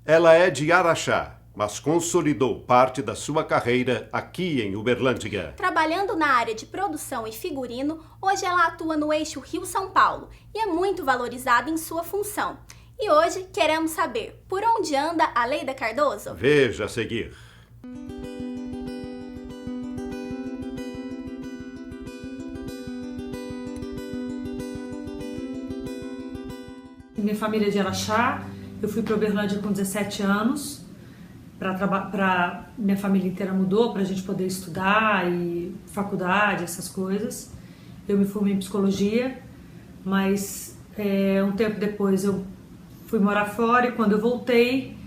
Ela é de Araxá, mas consolidou parte da sua carreira aqui em Uberlândia. Trabalhando na área de produção e figurino, hoje ela atua no eixo Rio-São Paulo e é muito valorizada em sua função. E hoje queremos saber por onde anda a Leida Cardoso? Veja a seguir. Minha família é de Araxá, eu fui para Uberlândia com 17 anos, minha família inteira mudou para a gente poder estudar e faculdade, essas coisas. Eu me formei em psicologia, mas um tempo depois eu fui morar fora e quando eu voltei,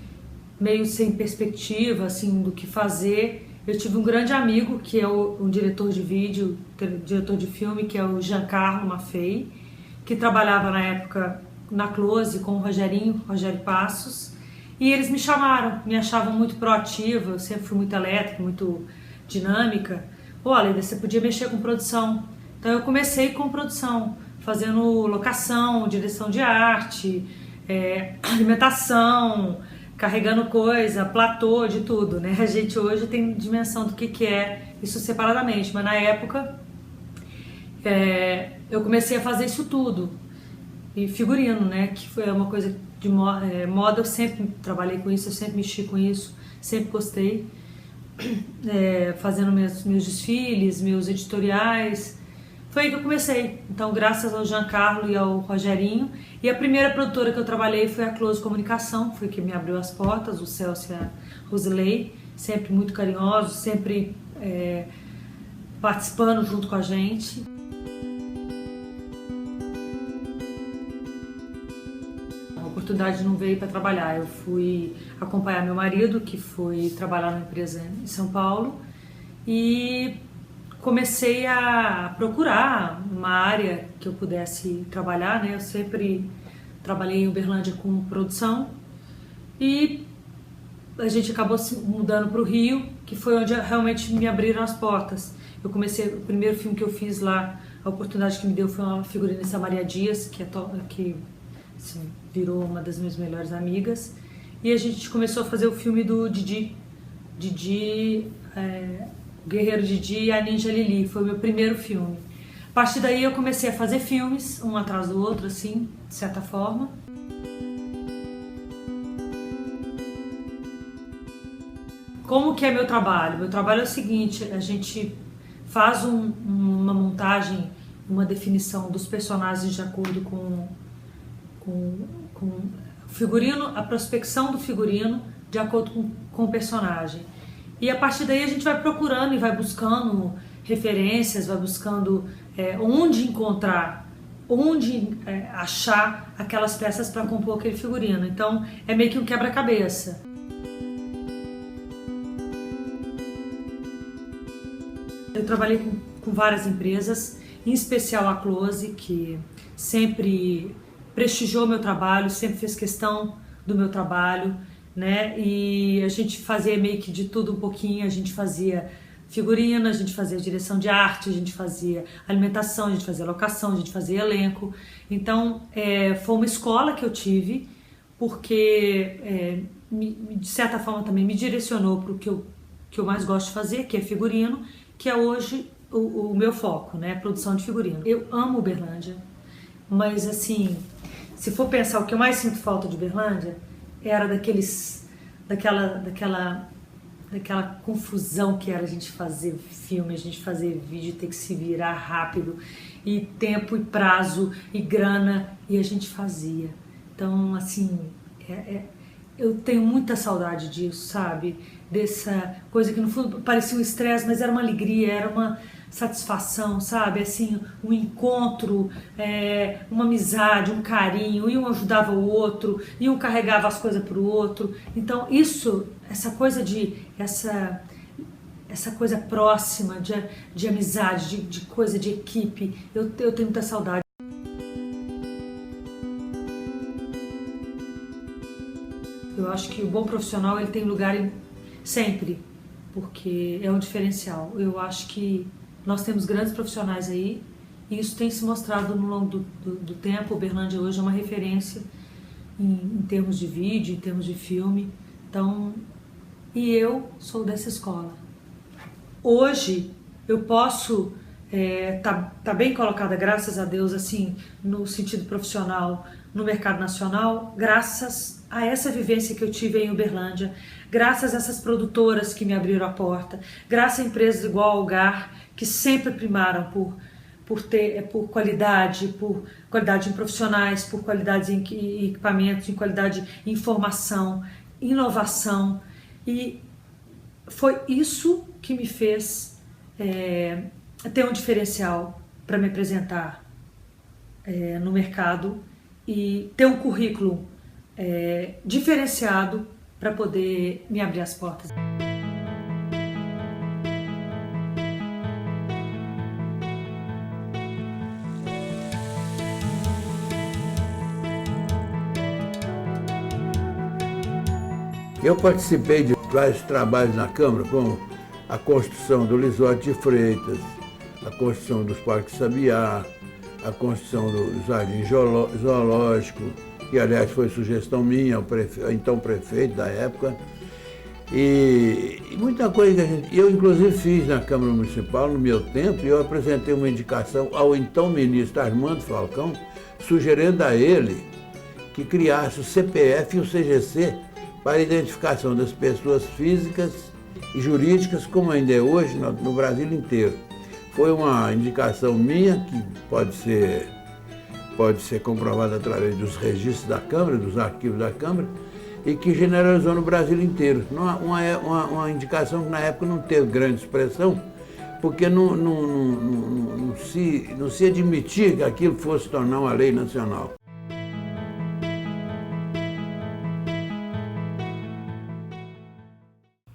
meio sem perspectiva assim, do que fazer, eu tive um grande amigo que é um diretor de vídeo, diretor de filme, que é o Giancarlo Maffei, que trabalhava na época na Close com o Rogério Passos, e eles me chamaram, me achavam muito proativa, eu sempre fui muito elétrica, muito dinâmica. Olha, você podia mexer com produção. Então eu comecei com produção, fazendo locação, direção de arte, alimentação, carregando coisa, platô, de tudo, né? A gente hoje tem dimensão do que é isso separadamente, mas na época eu comecei a fazer isso tudo. E figurino, né, que foi uma coisa de moda, eu sempre trabalhei com isso, eu sempre mexi com isso, sempre gostei, fazendo meus desfiles, meus editoriais, foi aí que eu comecei. Então, graças ao Giancarlo e ao Rogerinho, e a primeira produtora que eu trabalhei foi a Close Comunicação, foi que me abriu as portas, o Celso e a Rosilei, sempre muito carinhosos, sempre participando junto com a gente. A oportunidade não veio para trabalhar, eu fui acompanhar meu marido, que foi trabalhar numa empresa em São Paulo, e comecei a procurar uma área que eu pudesse trabalhar, né? Eu sempre trabalhei em Uberlândia com produção e a gente acabou se mudando para o Rio, que foi onde realmente me abriram as portas. Eu comecei, o primeiro filme que eu fiz lá, a oportunidade que me deu foi uma figurinista Maria Dias, que assim, virou uma das minhas melhores amigas, e a gente começou a fazer o filme do Didi, o Guerreiro Didi e a Ninja Lili, foi o meu primeiro filme. A partir daí eu comecei a fazer filmes, um atrás do outro, assim, de certa forma. Como que é meu trabalho? Meu trabalho é o seguinte, a gente faz uma montagem, uma definição dos personagens de acordo com o figurino, a prospecção do figurino de acordo com o personagem. E a partir daí a gente vai procurando e vai buscando referências, vai buscando onde encontrar, onde achar aquelas peças para compor aquele figurino. Então é meio que um quebra-cabeça. Eu trabalhei com várias empresas, em especial a Close, que sempre prestigiou meu trabalho, sempre fez questão do meu trabalho, né? E a gente fazia meio que de tudo um pouquinho, a gente fazia figurino, a gente fazia direção de arte, a gente fazia alimentação, a gente fazia locação, a gente fazia elenco. Então, foi uma escola que eu tive, porque de certa forma também me direcionou para o que eu mais gosto de fazer, que é figurino, que é hoje o meu foco, né? Produção de figurino. Eu amo Uberlândia, mas assim, se for pensar o que eu mais sinto falta de Uberlândia, era daquela confusão que era a gente fazer filme, a gente fazer vídeo, ter que se virar rápido, e tempo, e prazo, e grana, e a gente fazia. Então, assim, eu tenho muita saudade disso, sabe? Dessa coisa que no fundo parecia um estresse, mas era uma alegria, era uma satisfação, sabe? Assim, um encontro, uma amizade, um carinho, e um ajudava o outro, e um carregava as coisas para o outro. Então isso, essa coisa próxima de amizade, de coisa de equipe, eu tenho muita saudade. Eu acho que o bom profissional ele tem lugar sempre, porque é um diferencial. Eu acho que nós temos grandes profissionais aí, e isso tem se mostrado no longo do tempo. Uberlândia hoje é uma referência em termos de vídeo, em termos de filme. Então, e eu sou dessa escola. Hoje eu posso tá bem colocada, graças a Deus, assim, no sentido profissional, no mercado nacional, graças a essa vivência que eu tive em Uberlândia, graças a essas produtoras que me abriram a porta, graças a empresas igual a Algar, que sempre primaram por qualidade em profissionais, por qualidade em equipamentos, em qualidade em informação, inovação. E foi isso que me fez ter um diferencial para me apresentar no mercado e ter um currículo diferenciado para poder me abrir as portas. Eu participei de vários trabalhos na Câmara, como a construção do Lisote de Freitas, a construção dos Parques Sabiá, a construção do Jardim Zoológico, que aliás foi sugestão minha, então prefeito da época, e muita coisa que eu inclusive fiz na Câmara Municipal no meu tempo, e eu apresentei uma indicação ao então ministro Armando Falcão, sugerindo a ele que criasse o CPF e o CGC para a identificação das pessoas físicas e jurídicas, como ainda é hoje no Brasil inteiro. Foi uma indicação minha, que pode ser comprovada através dos registros da Câmara, dos arquivos da Câmara, e que generalizou no Brasil inteiro. Uma indicação que na época não teve grande expressão, porque não se admitia que aquilo fosse tornar uma lei nacional.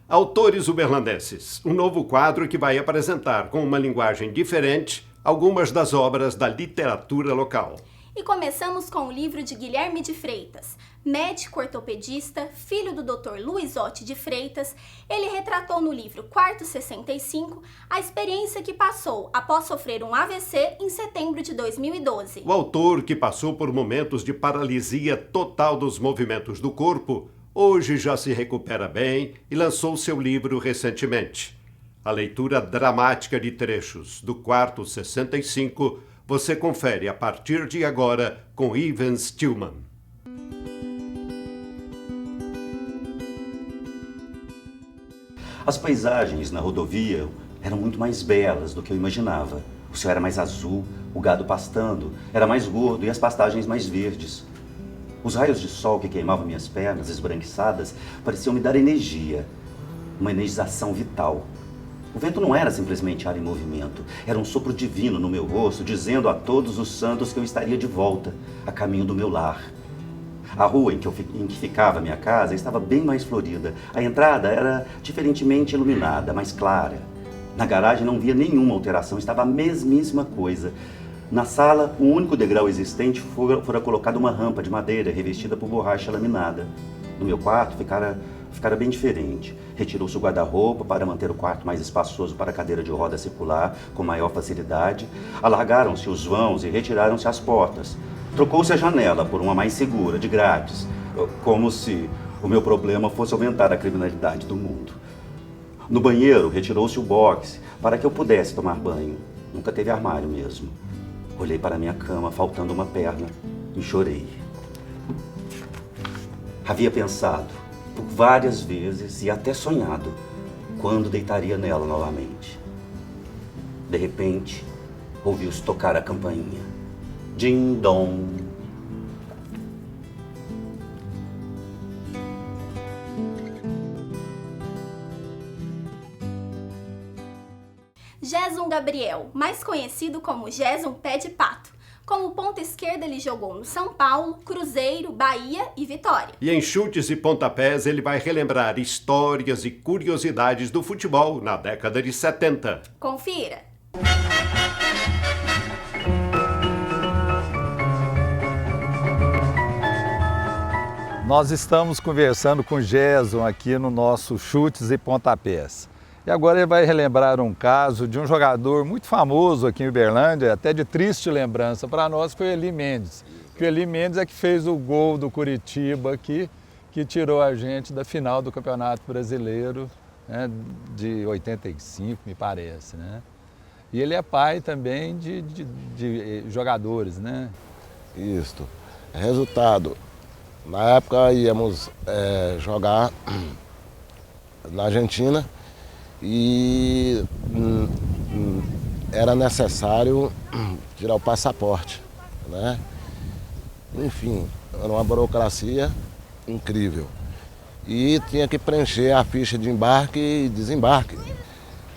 Autores Uberlandenses, um novo quadro que vai apresentar, com uma linguagem diferente, algumas das obras da literatura local. E começamos com o livro de Guilherme de Freitas, médico ortopedista, filho do Dr. Luizotti de Freitas. Ele retratou no livro Quarto 65 a experiência que passou após sofrer um AVC em setembro de 2012. O autor, que passou por momentos de paralisia total dos movimentos do corpo, hoje já se recupera bem e lançou seu livro recentemente. A leitura dramática de trechos do Quarto 65 você confere a partir de agora com Ivan Stillman. As paisagens na rodovia eram muito mais belas do que eu imaginava. O céu era mais azul, o gado pastando era mais gordo e as pastagens mais verdes. Os raios de sol que queimavam minhas pernas esbranquiçadas pareciam me dar energia, uma energização vital. O vento não era simplesmente ar em movimento, era um sopro divino no meu rosto, dizendo a todos os santos que eu estaria de volta, a caminho do meu lar. A rua em que ficava minha casa estava bem mais florida. A entrada era diferentemente iluminada, mais clara. Na garagem não via nenhuma alteração, estava a mesmíssima coisa. Na sala, o único degrau existente fora colocada uma rampa de madeira revestida por borracha laminada. No meu quarto ficara bem diferente. Retirou-se o guarda-roupa para manter o quarto mais espaçoso para a cadeira de roda circular com maior facilidade. Alargaram-se os vãos e retiraram-se as portas. Trocou-se a janela por uma mais segura, de grátis, como se o meu problema fosse aumentar a criminalidade do mundo. No banheiro, retirou-se o boxe para que eu pudesse tomar banho. Nunca teve armário mesmo. Olhei para minha cama, faltando uma perna, e chorei. Havia pensado, por várias vezes, e até sonhado, quando deitaria nela novamente. De repente, ouviu-se tocar a campainha. Ding-dong. Gerson Gabriel, mais conhecido como Gerson Pé de Pato. Como ponta esquerda, ele jogou no São Paulo, Cruzeiro, Bahia e Vitória. E em chutes e pontapés, ele vai relembrar histórias e curiosidades do futebol na década de 70. Confira! Nós estamos conversando com o Gerson aqui no nosso Chutes e Pontapés. E agora ele vai relembrar um caso de um jogador muito famoso aqui em Uberlândia, até de triste lembrança para nós, foi Eli Mendes, Sueli Mendes é que fez o gol do Curitiba aqui, que tirou a gente da final do Campeonato Brasileiro, né, de 85, me parece, né? E ele é pai também de jogadores, né? Isso. Resultado, na época íamos jogar na Argentina e era necessário tirar o passaporte, né? Enfim, era uma burocracia incrível. E tinha que preencher a ficha de embarque e desembarque.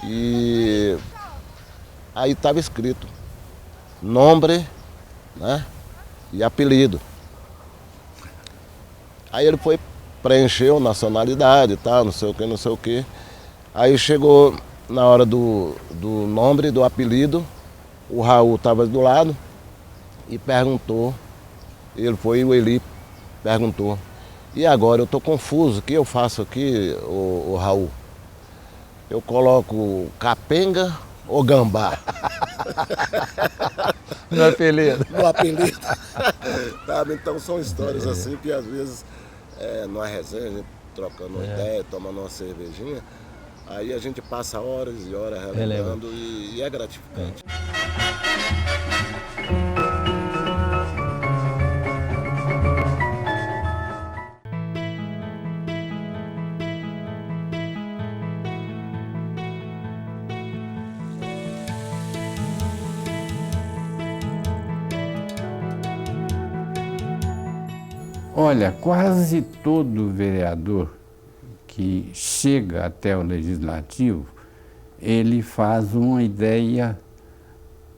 E aí estava escrito nome, né, e apelido. Aí ele foi, preencheu nacionalidade e tal, não sei o que, não sei o que. Aí chegou na hora do nome, do apelido, o Raul estava do lado e perguntou, ele foi e o Eli perguntou, e agora eu estou confuso, o que eu faço aqui, o Raul? Eu coloco capenga ou gambá? No apelido. No apelido. Sabe? Então são histórias assim que às vezes, numa resenha, a gente trocando uma ideia, tomando uma cervejinha, aí a gente passa horas e horas relembrando e é gratificante. Olha, quase todo vereador que chega até o Legislativo, ele faz uma ideia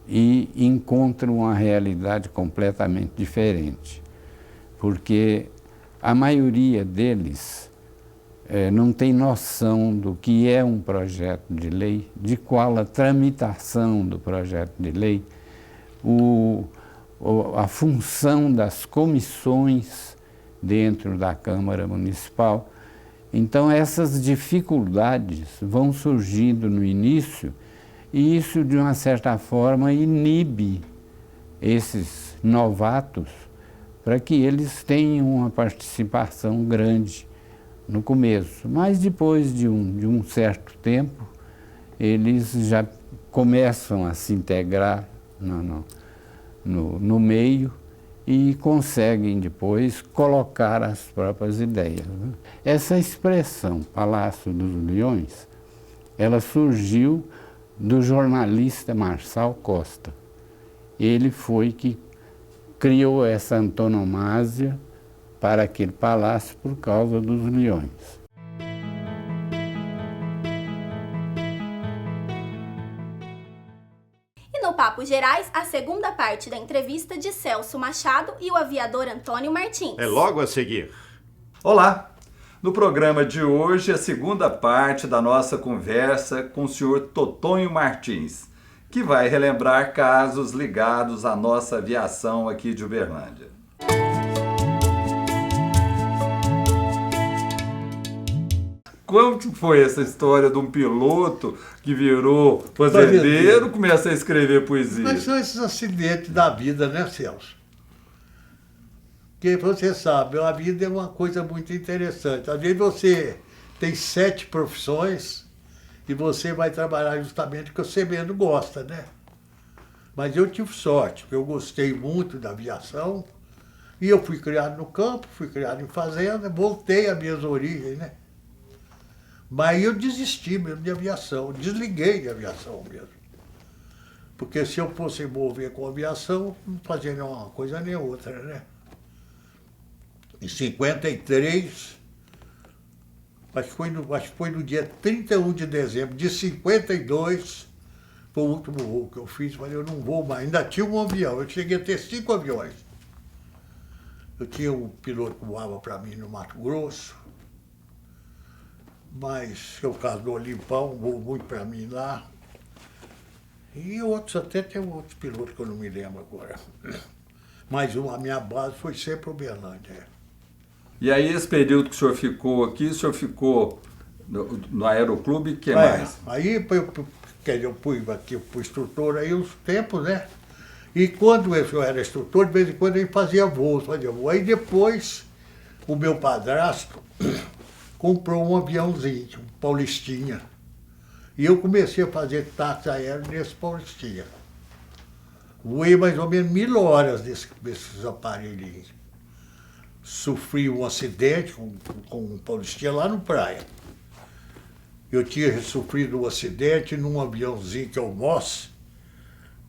e encontra uma realidade completamente diferente. Porque a maioria deles não tem noção do que é um projeto de lei, de qual a tramitação do projeto de lei, a função das comissões dentro da Câmara Municipal. Então essas dificuldades vão surgindo no início e isso de uma certa forma inibe esses novatos para que eles tenham uma participação grande no começo. Mas depois de um certo tempo eles já começam a se integrar no meio e conseguem depois colocar as próprias ideias. Essa expressão, Palácio dos Leões, ela surgiu do jornalista Marçal Costa. Ele foi que criou essa antonomásia para aquele palácio por causa dos leões. No Papo Gerais, a segunda parte da entrevista de Celso Machado e o aviador Antônio Martins. É logo a seguir. Olá! No programa de hoje, a segunda parte da nossa conversa com o senhor Totonho Martins, que vai relembrar casos ligados à nossa aviação aqui de Uberlândia. Como que foi essa história de um piloto que virou fazendeiro, começa a escrever poesia? Mas são esses acidentes da vida, né, Celso? Porque você sabe, a vida é uma coisa muito interessante. Às vezes você tem 7 profissões e você vai trabalhar justamente o que você menos gosta, né? Mas eu tive sorte, porque eu gostei muito da aviação e eu fui criado no campo, fui criado em fazenda, voltei às minhas origens, né? Mas eu desisti mesmo de aviação, desliguei de aviação mesmo. Porque se eu fosse envolver com aviação, não fazia nenhuma coisa nem outra, né? Em 53, acho que foi no dia 31 de dezembro de 52, foi o último voo que eu fiz, mas eu não vou mais. Ainda tinha um avião, eu cheguei a ter 5 aviões. Eu tinha um piloto que voava para mim no Mato Grosso, mas é o caso do Olimpão, voou muito para mim lá. E outros, até tem outros pilotos que eu não me lembro agora. Mas a minha base foi sempre Uberlândia. E aí, esse período que o senhor ficou aqui, o senhor ficou no Aeroclube, o que mais? Aí eu fui aqui pro instrutor aí uns tempos, né? E quando eu era instrutor, de vez em quando ele fazia voos. Aí depois, o meu padrasto comprou um aviãozinho, um Paulistinha. E eu comecei a fazer táxi aéreo nesse Paulistinha. Voei mais ou menos 1000 horas desses aparelhinhos. Sofri um acidente com um Paulistinha lá no praia. Eu tinha sofrido um acidente num aviãozinho que é o Moss,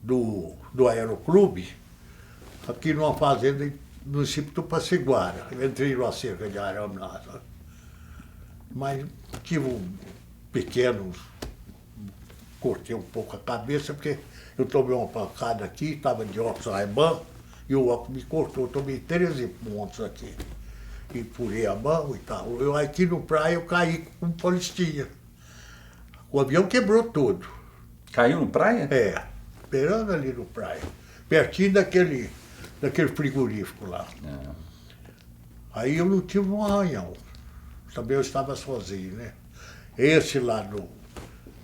do Aeroclube, aqui numa fazenda no município de Tupaciguara. Eu entrei numa cerca de arame lá. Sabe? Mas tive um pequeno, cortei um pouco a cabeça, porque eu tomei uma pancada aqui, estava de óculos Ray-Ban, e o óculos me cortou, eu tomei 13 pontos aqui. E furei a mão e tal. Eu aqui no praia eu caí com um Paulistinha. O avião quebrou todo. Caiu no praia? É, esperando ali no praia. Pertinho daquele frigorífico lá. É. Aí eu não tive um arranhão. Também eu estava sozinho, né? Esse lá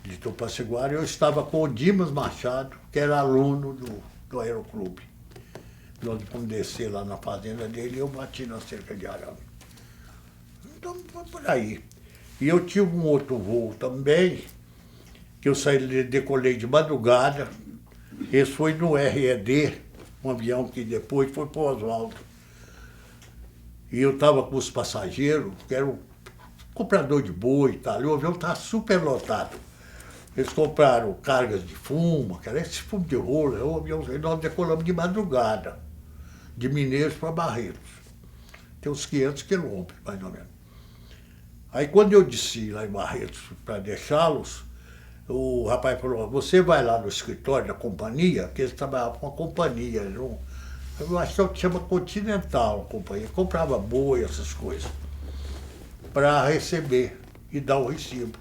de Tupaciguara, eu estava com o Dimas Machado, que era aluno do Aeroclube. Nós fomos descer lá na fazenda dele e eu bati na cerca de arame. Então, foi por aí. E eu tive um outro voo também, que eu decolei de madrugada. Esse foi no RED, um avião que depois foi para o Oswaldo. E eu estava com os passageiros, que era um comprador de boi e tal, e o avião estava super lotado. Eles compraram cargas de fumo, que era esse fumo de rolo, o avião, e nós decolamos de madrugada, de Mineiros para Barretos. Tem uns 500 quilômetros, mais ou menos. Aí quando eu desci lá em Barretos para deixá-los, o rapaz falou, você vai lá no escritório da companhia, que eles trabalhavam com a companhia, eu acho que chama Continental, a companhia, comprava boi, essas coisas, para receber e dar o recibo.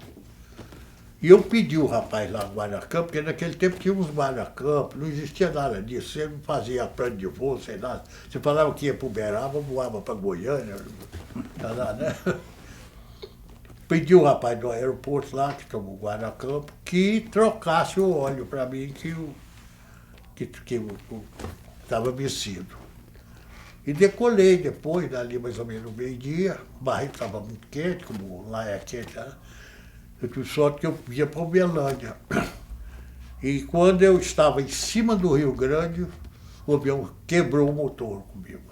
E eu pedi o rapaz lá no guarda-campo, porque naquele tempo tinha uns guarda-campo, não existia nada disso, você não fazia plano de voo, sei lá, você falava que ia para Uberaba, voava para Goiânia, né? Pedi o rapaz do aeroporto lá, que tomou o guarda-campo, que trocasse o óleo para mim, que estava vencido. E decolei depois, dali mais ou menos no meio-dia, o barril estava muito quente, como lá é quente, né? Eu tive sorte que eu ia para Uberlândia. E quando eu estava em cima do Rio Grande, o avião quebrou o motor comigo.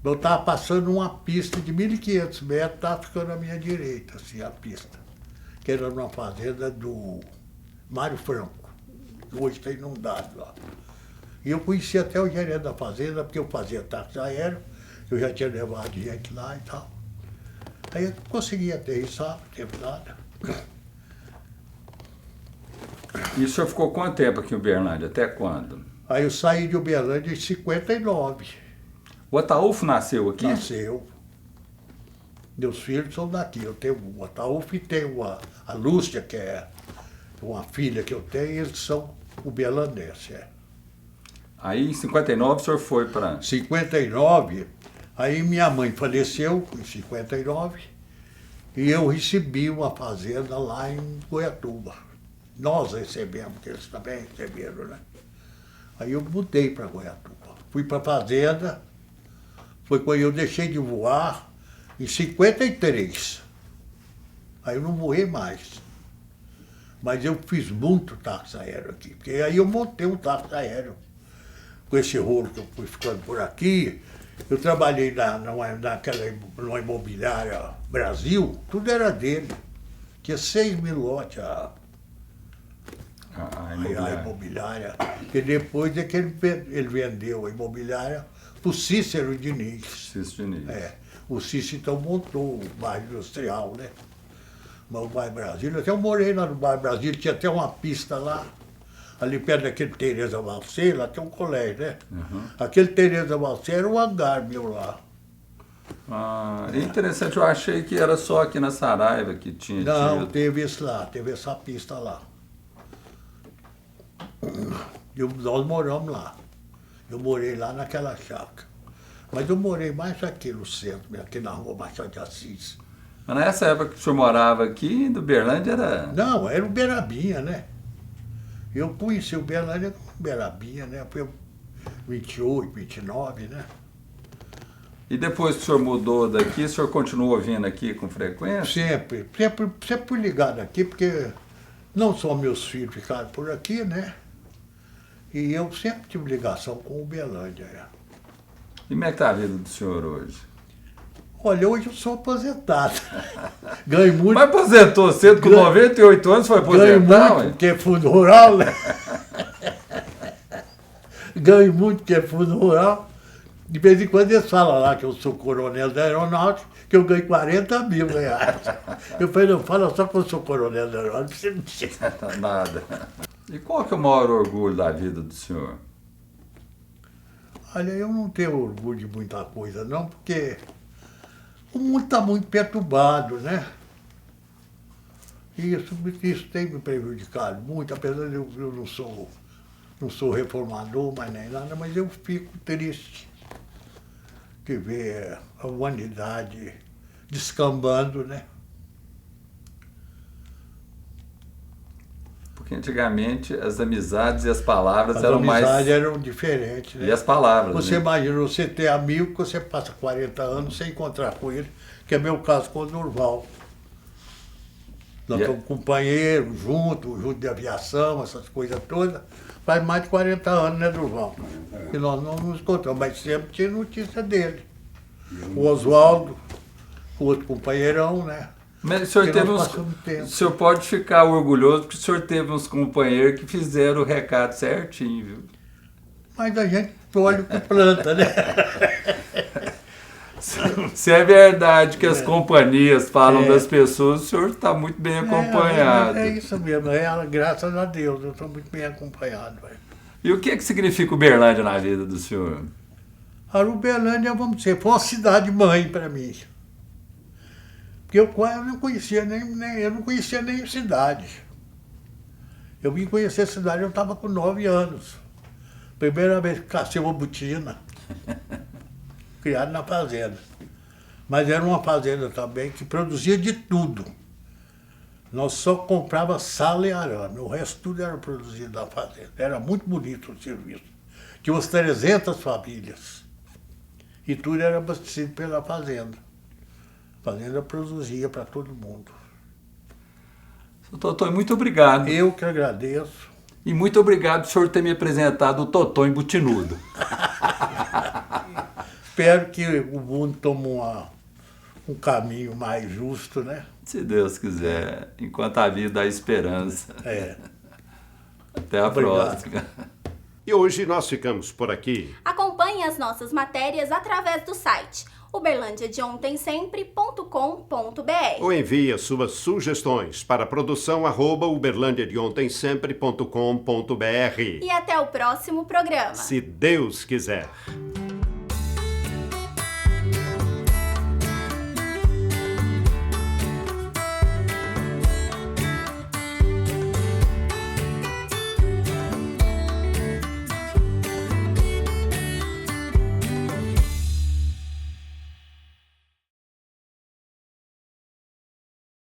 Eu estava passando uma pista de 1.500 metros, estava ficando à minha direita, assim, a pista. Que era numa fazenda do Mário Franco, que hoje está inundado lá. E eu conhecia até o gerente da fazenda, porque eu fazia táxi aéreo, eu já tinha levado gente lá e tal. Aí eu consegui aterrissar, não teve nada. E o senhor ficou quanto tempo aqui em Uberlândia? Até quando? Aí eu saí de Uberlândia em 59. O Ataúfo nasceu aqui? Nasceu. Meus filhos são daqui. Eu tenho o Ataúfo e tenho a Lúcia, que é uma filha que eu tenho, e eles são uberlandenses. É. Aí em 59 o senhor foi para... 59, aí minha mãe faleceu em 59 e eu recebi uma fazenda lá em Goiatuba. Nós recebemos, porque eles também receberam, né? Aí eu mudei para Goiatuba. Fui para a fazenda, foi quando eu deixei de voar em 53. Aí eu não voei mais. Mas eu fiz muito táxi aéreo aqui, porque aí eu montei um táxi aéreo. Com esse rolo que eu fui ficando por aqui, eu trabalhei numa imobiliária Brasil, tudo era dele. Tinha 6.000 lotes a imobiliária. E depois é que ele vendeu a imobiliária para o Cícero Diniz. Cícero Diniz. É. O Cícero então montou o bairro industrial, né? Mas o bairro Brasília, até eu morei lá no bairro Brasília, tinha até uma pista lá. Ali perto daquele Tereza Valcê, lá tem um colégio, né? Uhum. Aquele Tereza Valcê era um hangar meu lá. Ah, é interessante, eu achei que era só aqui na Saraiva que tinha. Não, teve esse lá, teve essa pista lá. Nós moramos lá. Eu morei lá naquela chácara. Mas eu morei mais aqui no centro, aqui na rua Machado de Assis. Mas nessa época que o senhor morava aqui, do Uberlândia era... Não, era Uberabinha, né? Eu conheci Uberlândia como Uberabinha, né? 28, 29, né? E depois que o senhor mudou daqui, o senhor continuou vindo aqui com frequência? Sempre ligado aqui, porque não só meus filhos ficaram por aqui, né? E eu sempre tive ligação com Uberlândia. E como é que está a vida do senhor hoje? Olha, hoje eu sou aposentado. Ganho muito. Mas aposentou cedo, com 98 anos foi aposentar? Ganho muito, porque é fundo rural, né? Ganho muito, porque é fundo rural. De vez em quando eles falam lá que eu sou coronel da aeronáutica, que eu ganho 40 mil reais. Eu falei, não, fala só que eu sou coronel da aeronáutica, você não precisa. Nada. E qual que é o maior orgulho da vida do senhor? Olha, eu não tenho orgulho de muita coisa, não, porque o mundo está muito perturbado, né? E isso tem me prejudicado muito, apesar de eu não sou reformador, mas nem nada, mas eu fico triste de ver a humanidade descambando, né? Porque antigamente as amizades e as palavras eram mais... As amizades eram diferentes, né? E as palavras, Você né? imagina, você ter amigo que você passa 40 anos sem encontrar com ele, que é meu caso com o Durval. Nós somos companheiros, junto de aviação, essas coisas todas. Faz mais de 40 anos, né, Durval? E nós não nos encontramos, mas sempre tinha notícia dele. O Oswaldo, o outro companheirão, né? Mas o senhor Porque teve nós uns... passamos tempo. O senhor pode ficar orgulhoso porque o senhor teve uns companheiros que fizeram o recado certinho, viu? Mas a gente olha o que planta, né? Se é verdade que as companhias falam das pessoas, o senhor está muito bem acompanhado. É isso mesmo, graças a Deus, eu estou muito bem acompanhado. Véio. E o que significa Uberlândia na vida do senhor? A Uberlândia, vamos dizer, foi uma cidade-mãe para mim. Porque eu não conhecia nem a cidade. Eu vim conhecer a cidade, eu estava com 9 anos. Primeira vez que cacei uma botina. Criado na fazenda. Mas era uma fazenda também que produzia de tudo. Nós só comprava sal e arame, o resto tudo era produzido na fazenda. Era muito bonito o serviço. Tinha umas 300 famílias. E tudo era abastecido pela fazenda. A fazenda produzia para todo mundo. Totó, muito obrigado. Eu que agradeço. E muito obrigado por o senhor ter me apresentado o Totó embutinudo. Espero que o mundo tome um caminho mais justo, né? Se Deus quiser, enquanto a vida há esperança. Até a próxima. E hoje nós ficamos por aqui. Acompanhe as nossas matérias através do site uberlandiadeontensempre.com.br Ou envie as suas sugestões para produção@uberlandiadeontensempre.com.br. E até o próximo programa. Se Deus quiser.